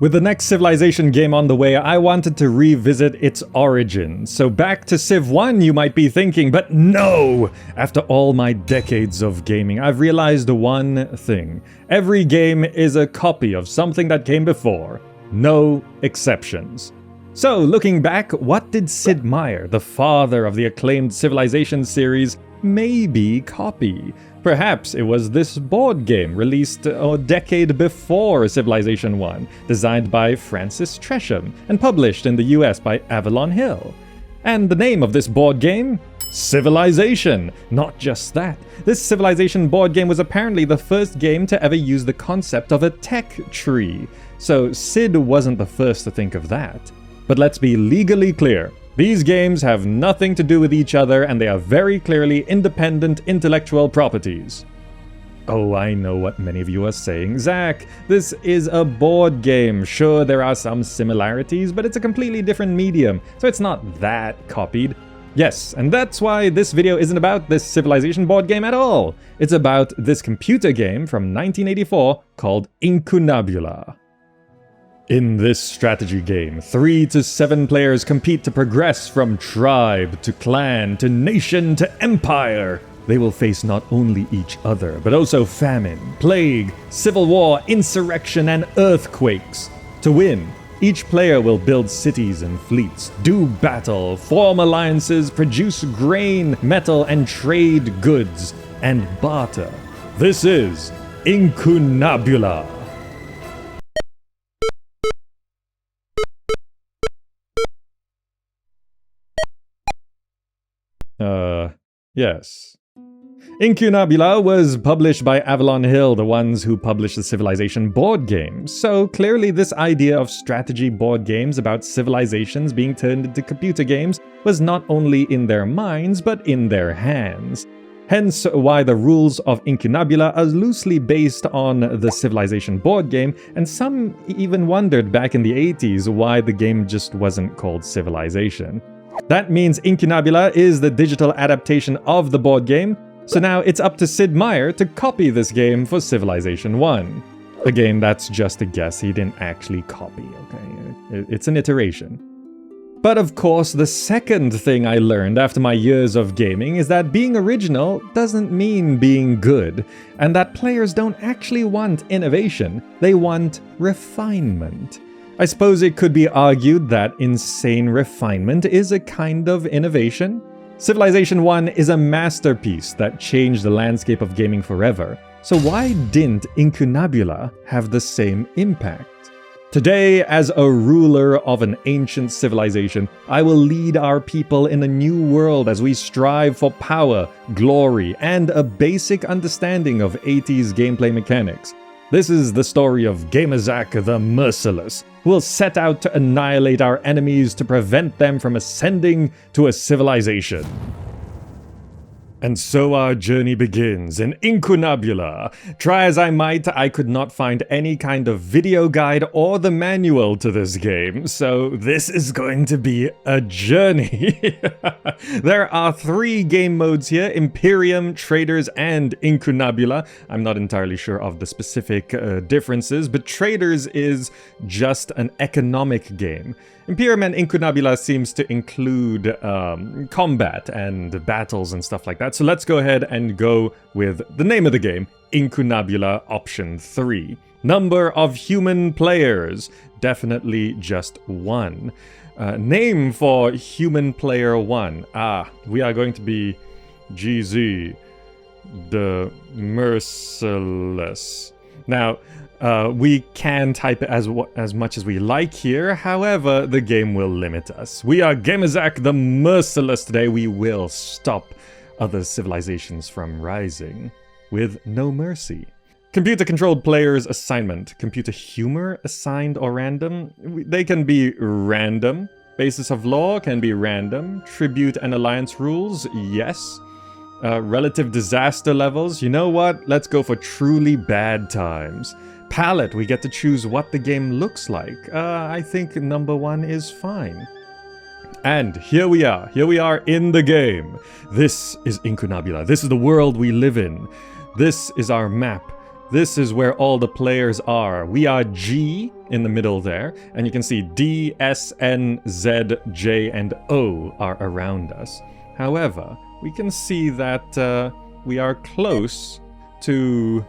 With the next Civilization game on the way, I wanted to revisit its origin. So back to Civ 1 you might be thinking, but no! After all my decades of gaming, I've realized one thing. Every game is a copy of something that came before. No exceptions. So looking back, what did Sid Meier, the father of the acclaimed Civilization series, maybe copy? Perhaps it was this board game released a decade before Civilization 1, designed by Francis Tresham and published in the US by Avalon Hill. And the name of this board game? Civilization! Not just that. This Civilization board game was apparently the first game to ever use the concept of a tech tree. So Sid wasn't the first to think of that. But let's be legally clear. These games have nothing to do with each other, and they are very clearly independent intellectual properties. Oh, I know what many of you are saying. Zach, this is a board game. Sure, there are some similarities, but it's a completely different medium, so it's not that copied. Yes, and that's why this video isn't about this Civilization board game at all. It's about this computer game from 1984 called Incunabula. In this strategy game, 3 to 7 players compete to progress from tribe to clan to nation to empire. They will face not only each other, but also famine, plague, civil war, insurrection, and earthquakes. To win, each player will build cities and fleets, do battle, form alliances, produce grain, metal, and trade goods, and barter. This is Incunabula. Yes. Incunabula was published by Avalon Hill, the ones who published the Civilization board game. So clearly this idea of strategy board games about civilizations being turned into computer games was not only in their minds, but in their hands. Hence why the rules of Incunabula are loosely based on the Civilization board game, and some even wondered back in the 80s why the game just wasn't called Civilization. That means Incunabula is the digital adaptation of the board game, so now it's up to Sid Meier to copy this game for Civilization 1. Again, that's just a guess, he didn't actually copy, okay? It's an iteration. But of course, the second thing I learned after my years of gaming is that being original doesn't mean being good, and that players don't actually want innovation, they want refinement. I suppose it could be argued that insane refinement is a kind of innovation. Civilization 1 is a masterpiece that changed the landscape of gaming forever, so why didn't Incunabula have the same impact? Today, as a ruler of an ancient civilization, I will lead our people in a new world as we strive for power, glory, and a basic understanding of 80s gameplay mechanics. This is the story of GamerZakh the Merciless, who will set out to annihilate our enemies to prevent them from ascending to a civilization. And so our journey begins in Incunabula. Try as I might, I could not find any kind of video guide or the manual to this game, so this is going to be a journey. There are 3 game modes here, Imperium, Traders, and Incunabula. I'm not entirely sure of the specific differences, but Traders is just an economic game. Imperium and Incunabula seems to include combat and battles and stuff like that. So let's go ahead and go with the name of the game, Incunabula Option 3. Number of human players, definitely just 1. Name for human player 1. We are going to be GZ, the Merciless. Now, we can type it as much as we like here, however, the game will limit us. We are GamerZakh the Merciless today. We will stop other civilizations from rising with no mercy. Computer-controlled players assignment. Computer humor assigned or random? They can be random. Basis of law can be random. Tribute and alliance rules? Yes. Relative disaster levels? You know what? Let's go for truly bad times. Palette, we get to choose what the game looks like. I think number 1 is fine. And here we are in the game. This is Incunabula. This is the world we live in. This is our map. This is where all the players are. We are G in the middle there, and you can see D, S, N, Z, J, and O are around us. However, we can see that we are close to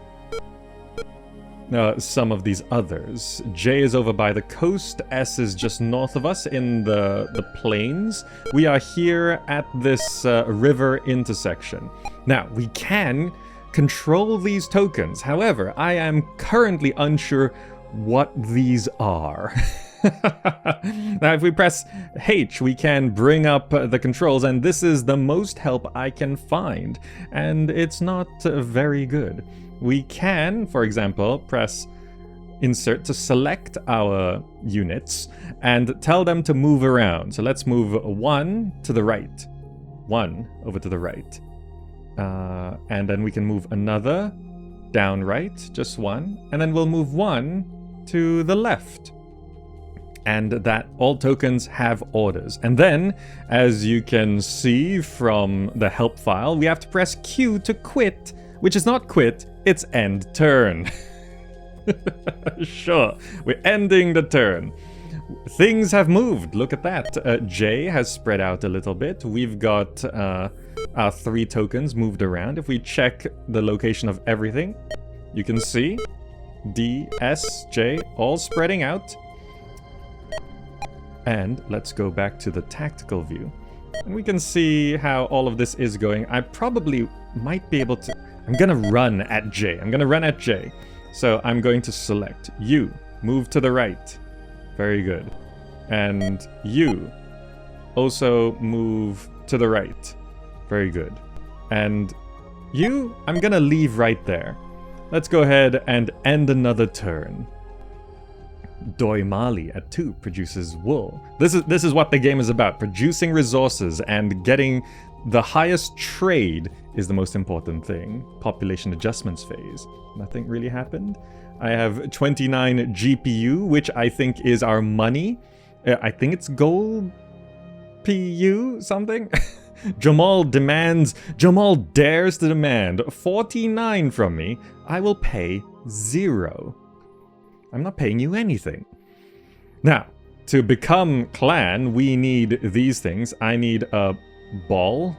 some of these others. J is over by the coast, S is just north of us in the plains. We are here at this river intersection. Now, we can control these tokens. However, I am currently unsure what these are. Now, if we press H, we can bring up the controls, and this is the most help I can find, and it's not very good. We can, for example, press Insert to select our units and tell them to move around. So let's move 1 to the right, 1 over to the right. And then we can move another down right, just 1, and then we'll move 1 to the left. And that all tokens have orders. And then, as you can see from the help file, we have to press Q to quit, which is not quit, it's end turn. Sure, we're ending the turn. Things have moved, look at that. J has spread out a little bit. We've got our 3 tokens moved around. If we check the location of everything, you can see D, S, J all spreading out. And let's go back to the tactical view. And we can see how all of this is going. I probably might be able to... I'm gonna run at J. I'm gonna run at J. So I'm going to select U. Move to the right. Very good. And U. Also move to the right. Very good. And U, I'm gonna leave right there. Let's go ahead and end another turn. Doi Mali at 2 produces wool. This is what the game is about. Producing resources and getting the highest trade is the most important thing. Population adjustments phase. Nothing really happened. I have 29 GPU, which I think is our money. I think it's gold PU something. Jamal dares to demand 49 from me. I will pay 0. I'm not paying you anything. Now, to become clan, we need these things. I need a ball.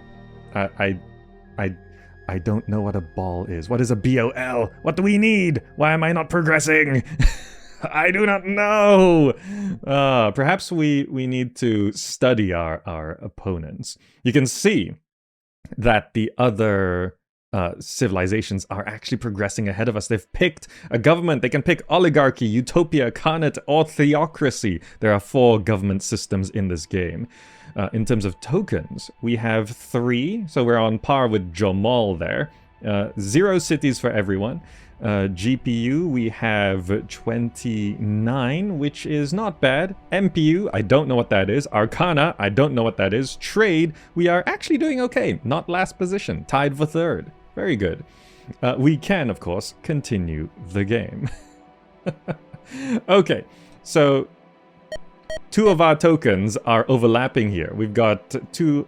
I don't know what a ball is. What is a BOL? What do we need? Why am I not progressing? I do not know. Perhaps we need to study our opponents. You can see that the other civilizations are actually progressing ahead of us. They've picked a government. They can pick oligarchy, utopia, khanate, or theocracy. There are 4 government systems in this game. In terms of tokens, we have 3, so we're on par with Jamal there. 0 cities for everyone. GPU, we have 29, which is not bad. MPU, I don't know what that is. Arcana, I don't know what that is. Trade, we are actually doing okay. Not last position, tied for 3rd. Very good. We can, of course, continue the game. Okay, so 2 of our tokens are overlapping here. We've got 2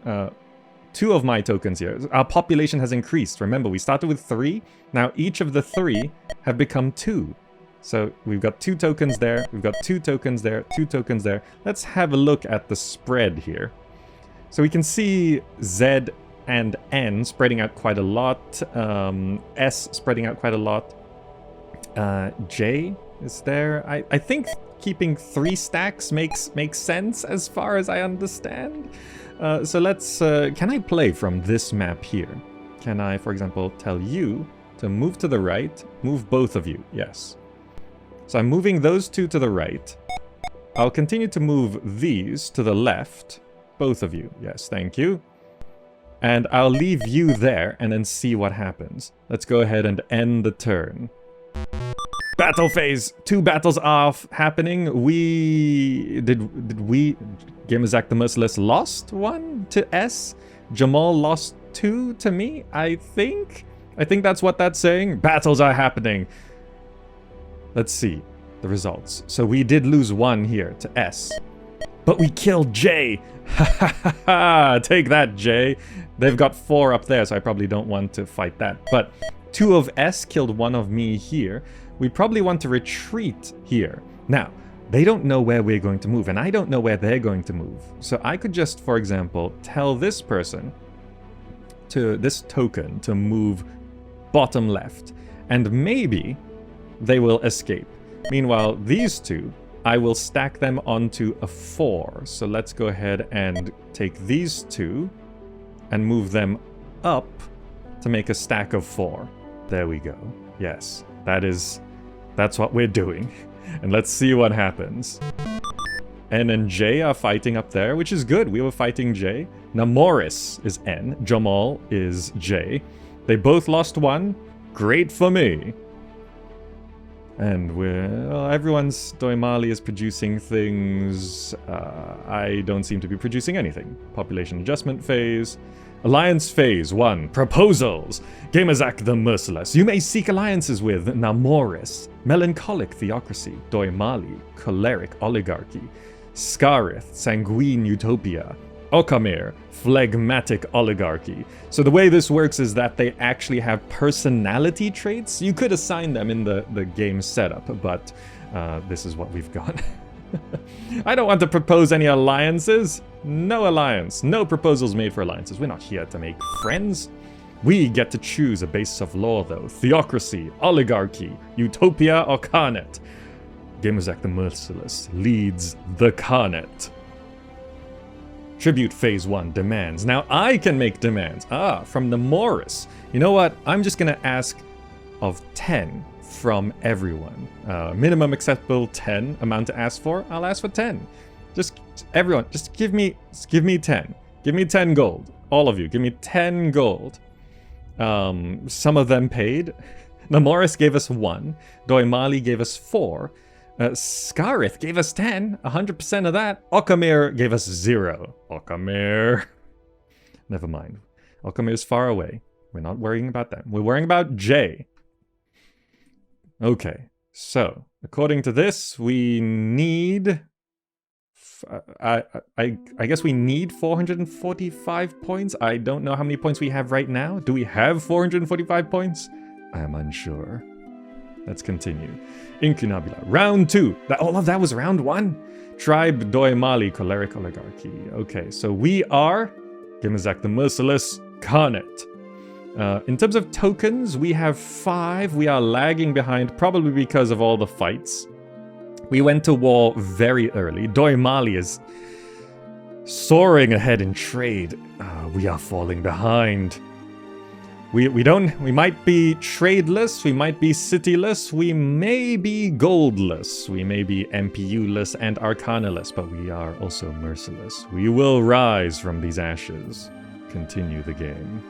of my tokens here. Our population has increased. Remember, we started with 3. Now each of the 3 have become 2. So we've got 2 tokens there. We've got 2 tokens there. 2 tokens there. Let's have a look at the spread here. So we can see Z and N spreading out quite a lot. S spreading out quite a lot. J is there. I think keeping 3 stacks makes sense as far as I understand. So let's... can I play from this map here? Can I, for example, tell you to move to the right? Move both of you. Yes. So I'm moving those 2 to the right. I'll continue to move these to the left. Both of you. Yes, thank you. And I'll leave you there and then see what happens. Let's go ahead and end the turn. Battle phase. 2 battles are happening. Did we GamerZakh the Merciless lost 1 to S. Jamal lost 2 to me. I think that's what that's saying. Battles are happening. Let's see the results. So we did lose 1 here to S. But we killed J! Ha ha ha ha! Take that, J! They've got 4 up there, so I probably don't want to fight that. But 2 of S killed 1 of me here. We probably want to retreat here. Now, they don't know where we're going to move, and I don't know where they're going to move. So I could just, for example, tell this person, this token, to move bottom left. And maybe they will escape. Meanwhile, these 2, I will stack them onto a 4. So let's go ahead and take these 2 and move them up to make a stack of 4. There we go. Yes, that's what we're doing. And let's see what happens. N and J are fighting up there, which is good. We were fighting J. Namoris is N. Jamal is J. They both lost 1. Great for me. And everyone's Doimali is producing things. I don't seem to be producing anything. Population adjustment phase. Alliance phase 1. Proposals. GamerZakh the Merciless. You may seek alliances with Namoris. Melancholic Theocracy. Doimali. Choleric Oligarchy. Scarith. Sanguine Utopia. Okamir. Phlegmatic Oligarchy. So the way this works is that they actually have personality traits. You could assign them in the game setup, but this is what we've got. I don't want to propose any alliances. No alliance. No proposals made for alliances. We're not here to make friends. We get to choose a basis of law, though. Theocracy, oligarchy, utopia, or Khanate. GamerZakh the Merciless leads the Khanate. Tribute Phase 1 demands. Now I can make demands. From Namoris. You know what? I'm just gonna ask of 10 from everyone. Minimum acceptable 10 amount to ask for. I'll ask for 10. Just everyone, just give me 10. Give me 10 gold. All of you, give me 10 gold. Some of them paid. Namoris gave us 1. Doimali gave us 4. Scarith gave us 10. 100% of that. Okamir gave us 0. Okamir. Never mind. Okamir's far away. We're not worrying about them. We're worrying about J. Okay, so according to this, we need... I guess we need 445 points. I don't know how many points we have right now. Do we have 445 points? I am unsure. Let's continue. Incunabula. Round 2. All of that was round 1? Tribe Doimali, Choleric Oligarchy. Okay, so we are GamerZakh the Merciless Khanate. In terms of tokens, we have 5. We are lagging behind, probably because of all the fights. We went to war very early. Doimali is soaring ahead in trade. We are falling behind. We might be tradeless, we might be cityless, we may be goldless, we may be MPU-less and Arcana-less, but we are also merciless. We will rise from these ashes. Continue the game.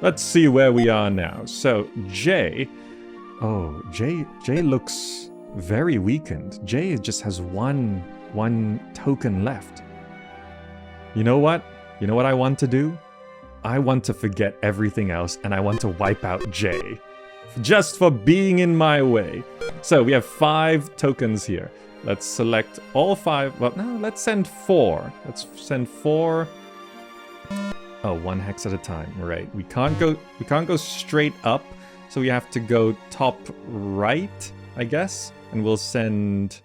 Let's see where we are now. So, J... Oh, J looks very weakened. J just has one token left. You know what? You know what I want to do? I want to forget everything else, and I want to wipe out J. Just for being in my way. So, we have 5 tokens here. Let's select all 5. Well, no, let's send 4. Let's send 4... Oh, 1 hex at a time. Right. We can't go straight up, so we have to go top right, I guess. And we'll send...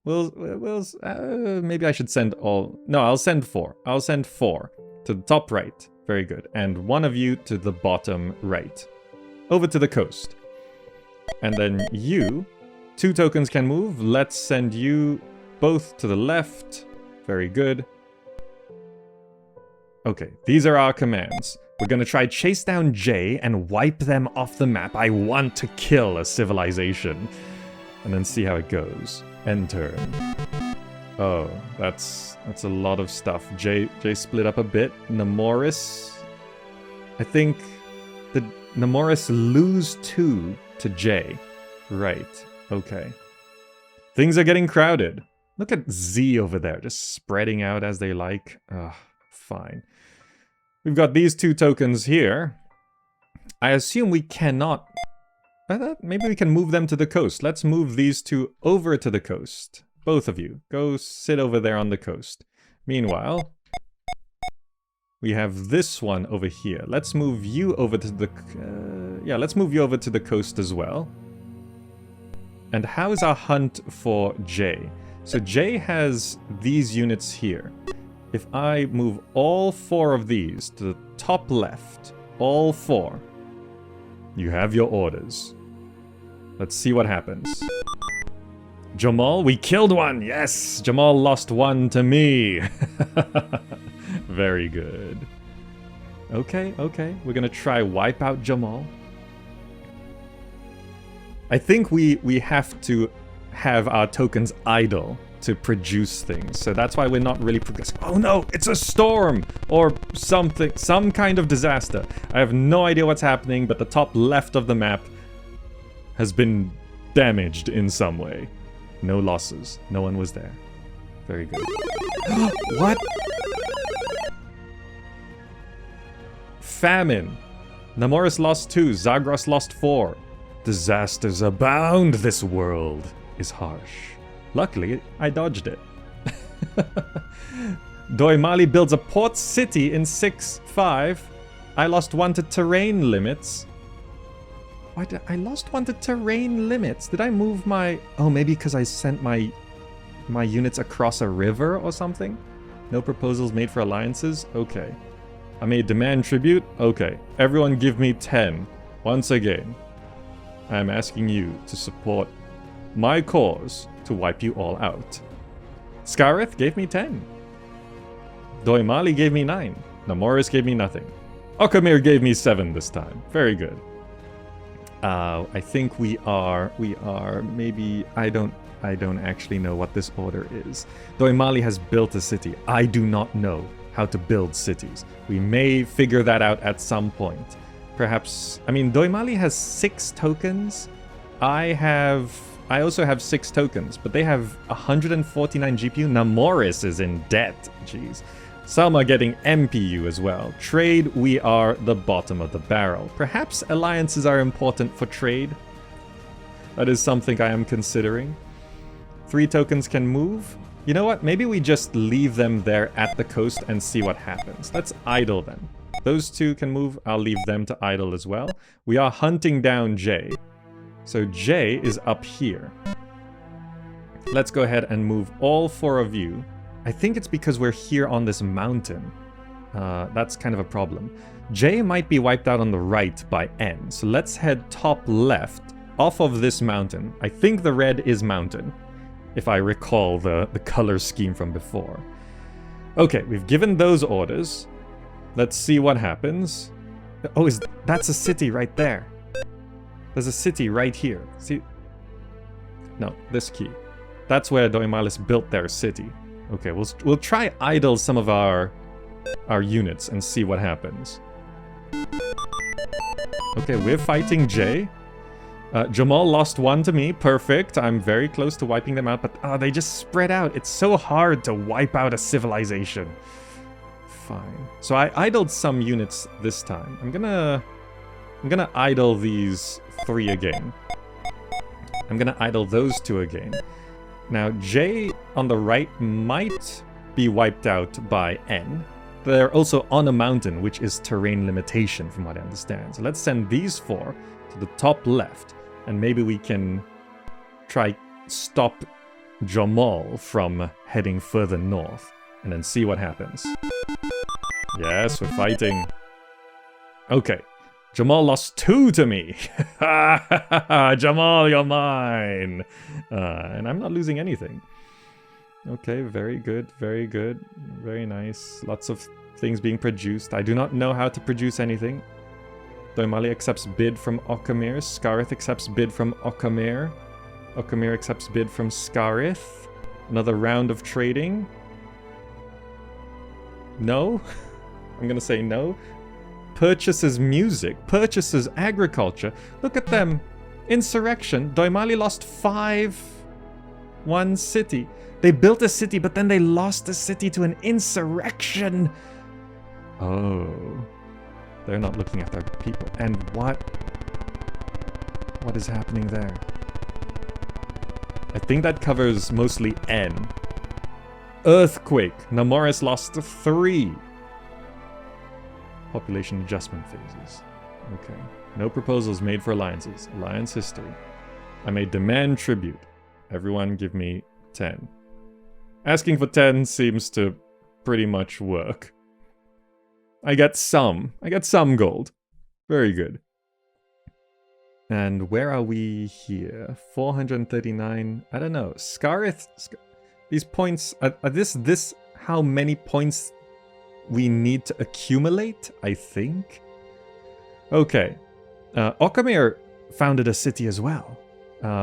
maybe I should send all... No, I'll send 4. I'll send 4 to the top right. Very good. And 1 of you to the bottom right. Over to the coast. And then you, 2 tokens can move. Let's send you both to the left. Very good. Okay, these are our commands. We're gonna try chase down J and wipe them off the map. I want to kill a civilization. And then see how it goes. End turn. Oh, that's a lot of stuff. J split up a bit. Namoris... I think... Did Namoris lose 2 to J? Right, okay. Things are getting crowded. Look at Z over there, just spreading out as they like. Ugh, fine. We've got these 2 tokens here. I assume we cannot... Maybe we can move them to the coast. Let's move these 2 over to the coast. Both of you. Go sit over there on the coast. Meanwhile, we have this one over here. Let's move you over to the... yeah, let's move you over to the coast as well. And how is our hunt for J? So J has these units here. If I move all 4 of these to the top left, all 4, you have your orders. Let's see what happens. Jamal, we killed one! Yes! Jamal lost 1 to me! Very good. Okay, okay. We're gonna try wipe out Jamal. I think we have to have our tokens idle to produce things. So that's why we're not really progressing. Oh no! It's a storm! Or something. Some kind of disaster. I have no idea what's happening, but the top left of the map has been damaged in some way. No losses. No one was there. Very good. What? Famine. Namoris lost 2. Zagros lost 4. Disasters abound. This world is harsh. Luckily, I dodged it. Doimali builds a port city in 6-5. I lost 1 to terrain limits. Why did I lost 1 to terrain limits? Did I move my... Oh, maybe because I sent my units across a river or something? No proposals made for alliances? Okay. I made demand tribute? Okay. Everyone give me 10. Once again, I am asking you to support my cause to wipe you all out. Scarith gave me 10. Doimali gave me 9. Namoris gave me nothing. Okamir gave me 7 this time. Very good. I think we are maybe, I don't actually know what this order is. Doimali has built a city. I do not know how to build cities. We may figure that out at some point. Perhaps, I mean, Doimali has 6 tokens. I also have 6 tokens, but they have 149 GPU. Namoris is in debt. Jeez. Selma getting MPU as well. Trade, we are the bottom of the barrel. Perhaps alliances are important for trade. That is something I am considering. 3 tokens can move. You know what? Maybe we just leave them there at the coast and see what happens. Let's idle them. Those 2 can move. I'll leave them to idle as well. We are hunting down J. So J is up here. Let's go ahead and move all 4 of you. I think it's because we're here on this mountain. That's kind of a problem. J might be wiped out on the right by N. So let's head top left off of this mountain. I think the red is mountain, if I recall the color scheme from before. Okay, we've given those orders. Let's see what happens. Oh, that's a city right there. There's a city right here. See? No, this key. That's where Doimalis built their city. Okay, we'll try idle some of our units and see what happens. Okay, we're fighting J. Jamal lost 1 to me. Perfect. I'm very close to wiping them out, but they just spread out. It's so hard to wipe out a civilization. Fine. So I idled some units this time. I'm gonna idle these 3 again. I'm gonna idle those 2 again. Now, J on the right might be wiped out by N. They're also on a mountain, which is terrain limitation, from what I understand. So let's send these 4 to the top left, and maybe we can try stop Jamal from heading further north, and then see what happens. Yes, we're fighting. Okay. Jamal lost 2 to me. Jamal, you're mine. And I'm not losing anything. Okay, very good, very good. Very nice. Lots of things being produced. I do not know how to produce anything. Doimali accepts bid from Okamir. Scarith accepts bid from Okamir. Okamir accepts bid from Scarith. Another round of trading. No? I'm gonna say no. Purchases music, purchases agriculture. Look at them. Insurrection. Doimali lost 1 city. They built a city, but then they lost the city to an insurrection. Oh. They're not looking at their people. And what is happening there? I think that covers mostly N. Earthquake. Namoris lost 3. Population adjustment phases. Okay. No proposals made for alliances. Alliance history. I may demand tribute. Everyone give me 10. Asking for 10 seems to pretty much work. I get some gold. Very good. And where are we here? 439. I don't know. Scarith. These points are this how many points we need to accumulate? I think. Okay. Okamir founded a city as well.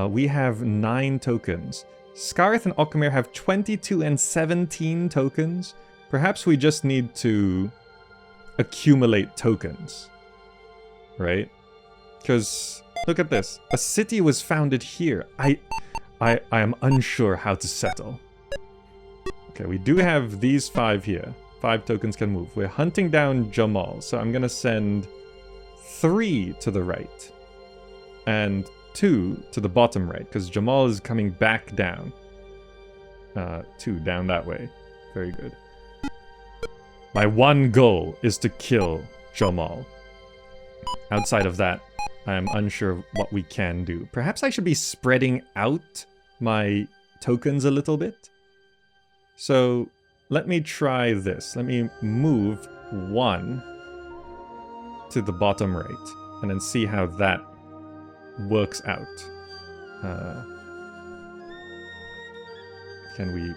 We have 9 tokens. Scarith and Okamir have 22 and 17 tokens. Perhaps we just need to accumulate tokens. Right? Because look at this. A city was founded here. I am unsure how to settle. Okay, we do have these 5 here. 5 tokens can move. We're hunting down Jamal, so I'm gonna send 3 to the right. And 2 to the bottom right, because Jamal is coming back down. 2 down that way. Very good. My one goal is to kill Jamal. Outside of that, I am unsure of what we can do. Perhaps I should be spreading out my tokens a little bit. So let me try this. Let me move 1 to the bottom right and then see how that works out. Can we...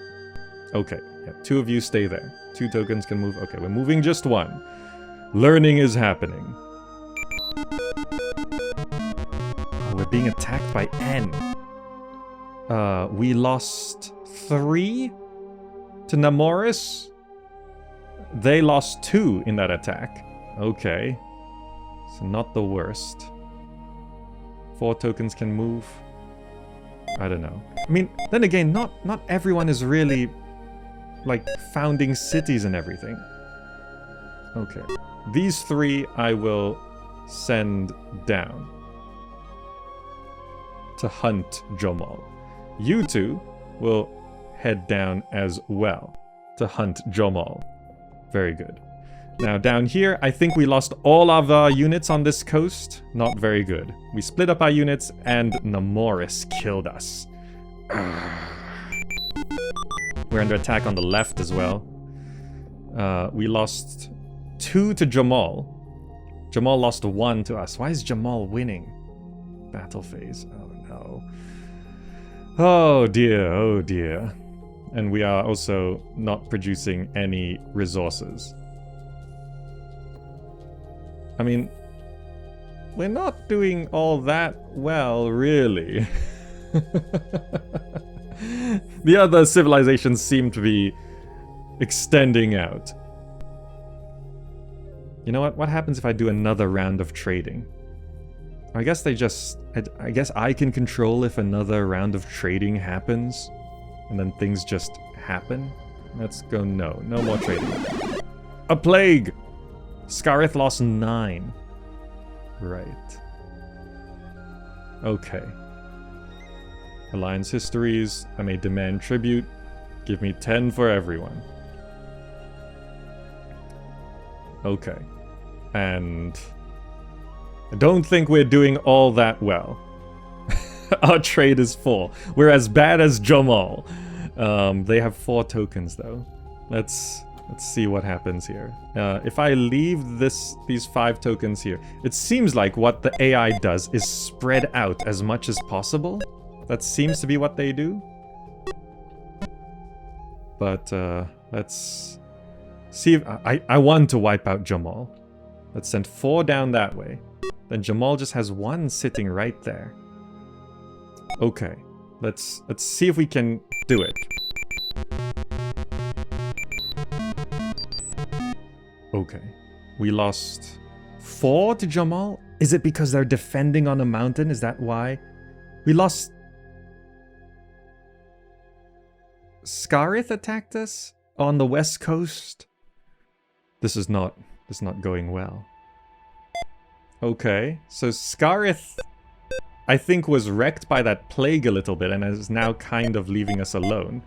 Okay, yeah, 2 of you stay there. 2 tokens can move. Okay, we're moving just 1. Learning is happening. Oh, we're being attacked by N. We lost 3 to Namoris. They lost 2 in that attack. Okay. So not the worst. 4 tokens can move. I don't know. I mean, then again, not everyone is really like founding cities and everything. Okay. These 3 I will send down to hunt Jamal. You 2 will head down as well to hunt Jamal. Very good. Now down here, I think we lost all of our units on this coast. Not very good. We split up our units and Namoris killed us. We're under attack on the left as well. We lost 2 to Jamal. Jamal lost 1 to us. Why is Jamal winning? Battle phase. Oh no. Oh dear, oh dear. And we are also not producing any resources. I mean, we're not doing all that well, really. The other civilizations seem to be extending out. You know what? What happens if I do another round of trading? I guess they just... I guess I can control if another round of trading happens. And then things just happen. Let's go no. No more trading. A plague! Scarith lost 9. Right. Okay. Alliance histories. I may demand tribute. Give me 10 for everyone. Okay. And... I don't think we're doing all that well. Our trade is 4. We're as bad as Jamal. They have 4 tokens though. Let's see what happens here. If I leave these 5 tokens here, it seems like what the AI does is spread out as much as possible. That seems to be what they do. But let's see if I want to wipe out Jamal. Let's send 4 down that way. Then Jamal just has 1 sitting right there. Okay, let's see if we can do it. Okay, we lost 4 to Jamal? Is it because they're defending on a mountain? Is that why? We lost... Scarith attacked us on the west coast? This is not going well. Okay, so Scarith I think was wrecked by that plague a little bit and is now kind of leaving us alone.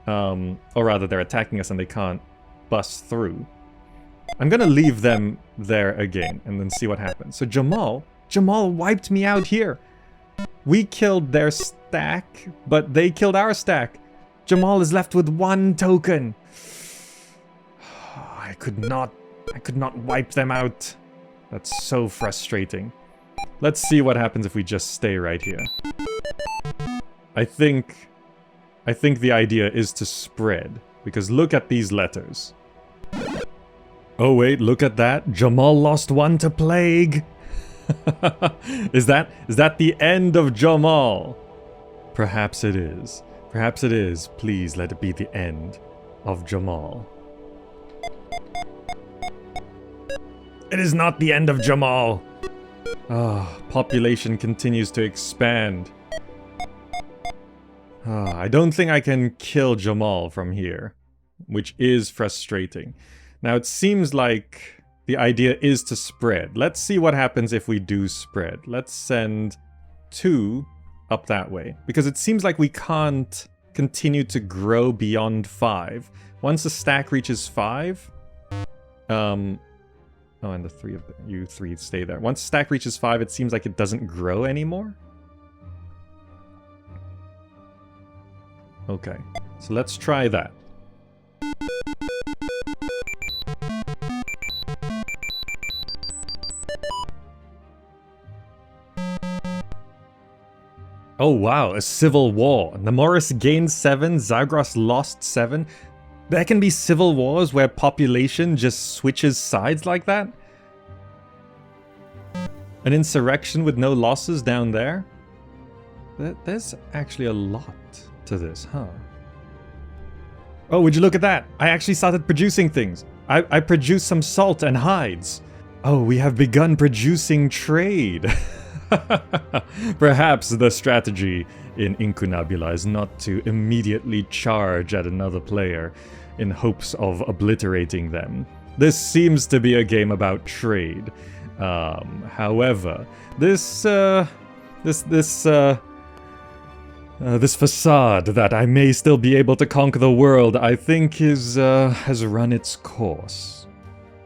Or rather, they're attacking us and they can't bust through. I'm gonna leave them there again and then see what happens. So Jamal wiped me out here. We killed their stack, but they killed our stack. Jamal is left with 1 token. I could not wipe them out. That's so frustrating. Let's see what happens if we just stay right here. I think the idea is to spread, because look at these letters. Oh wait, look at that. Jamal lost 1 to plague. Is that the end of Jamal? Perhaps it is. Perhaps it is. Please let it be the end of Jamal. It is not the end of Jamal. Population continues to expand. I don't think I can kill Jamal from here, which is frustrating. Now it seems like the idea is to spread. Let's see what happens if we do spread. Let's send 2 up that way, because it seems like we can't continue to grow beyond 5. Once the stack reaches 5, oh, and the 3 of you 3 stay there. Once the stack reaches 5, it seems like it doesn't grow anymore. Okay, so let's try that. Oh wow, a civil war. Nemoris gained 7, Zagros lost 7. There can be civil wars where population just switches sides like that? An insurrection with no losses down there? There's actually a lot to this, huh? Oh, would you look at that? I actually started producing things. I produced some salt and hides. Oh, we have begun producing trade. Perhaps the strategy in Incunabula is not to immediately charge at another player in hopes of obliterating them. This seems to be a game about trade. However, this facade that I may still be able to conquer the world, I think has run its course.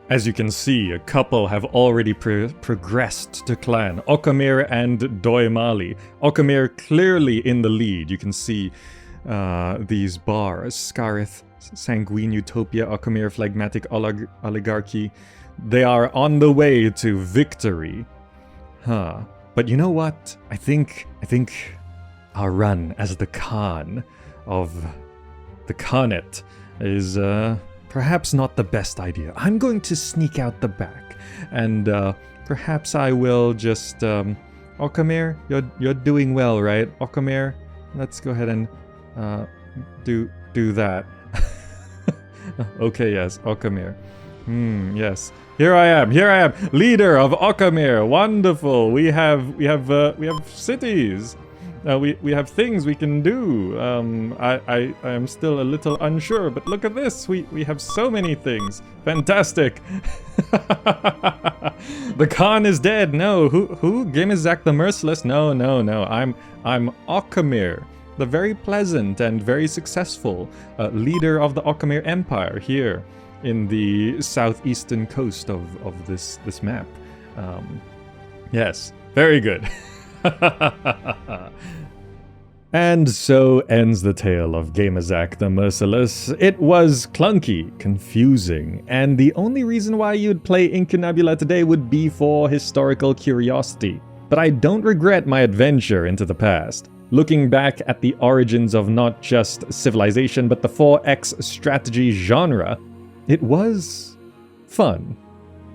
As you can see, a couple have already progressed to clan, Okamir and Doimali. Okamir clearly in the lead. You can see these bars, Scarith, Sanguine Utopia, Okamir, Phlegmatic Oligarchy. They are on the way to victory. But you know what? I think our run as the Khan of the Khanate is perhaps not the best idea. I'm going to sneak out the back, and perhaps I will just Okamir, you're doing well, right? Okamir, let's go ahead and do that. Okay, yes, Okamir. Yes. Here I am, leader of Okamir. Wonderful. We have cities. We have things we can do. I am still a little unsure, but look at this. We have so many things. Fantastic. The Khan is dead. No, who? GamerZakh the Merciless? No. I'm Okamir, the very pleasant and very successful leader of the Okamir Empire here in the southeastern coast of this map. Yes, very good. And so ends the tale of GamerZakh the Merciless. It was clunky, confusing, and the only reason why you'd play Incunabula today would be for historical curiosity. But I don't regret my adventure into the past. Looking back at the origins of not just Civilization, but the 4X strategy genre, it was fun.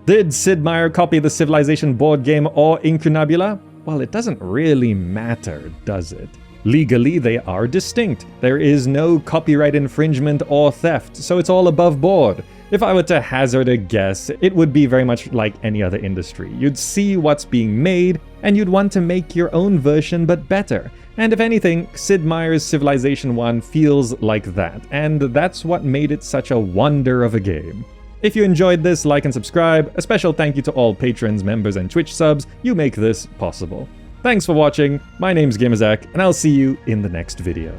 Did Sid Meier copy the Civilization board game or Incunabula? Well, it doesn't really matter, does it? Legally, they are distinct. There is no copyright infringement or theft, so it's all above board. If I were to hazard a guess, it would be very much like any other industry. You'd see what's being made, and you'd want to make your own version but better. And if anything, Sid Meier's Civilization 1 feels like that, and that's what made it such a wonder of a game. If you enjoyed this, like and subscribe. A special thank you to all patrons, members, and Twitch subs. You make this possible. Thanks for watching, my name's GamerZakh, and I'll see you in the next video.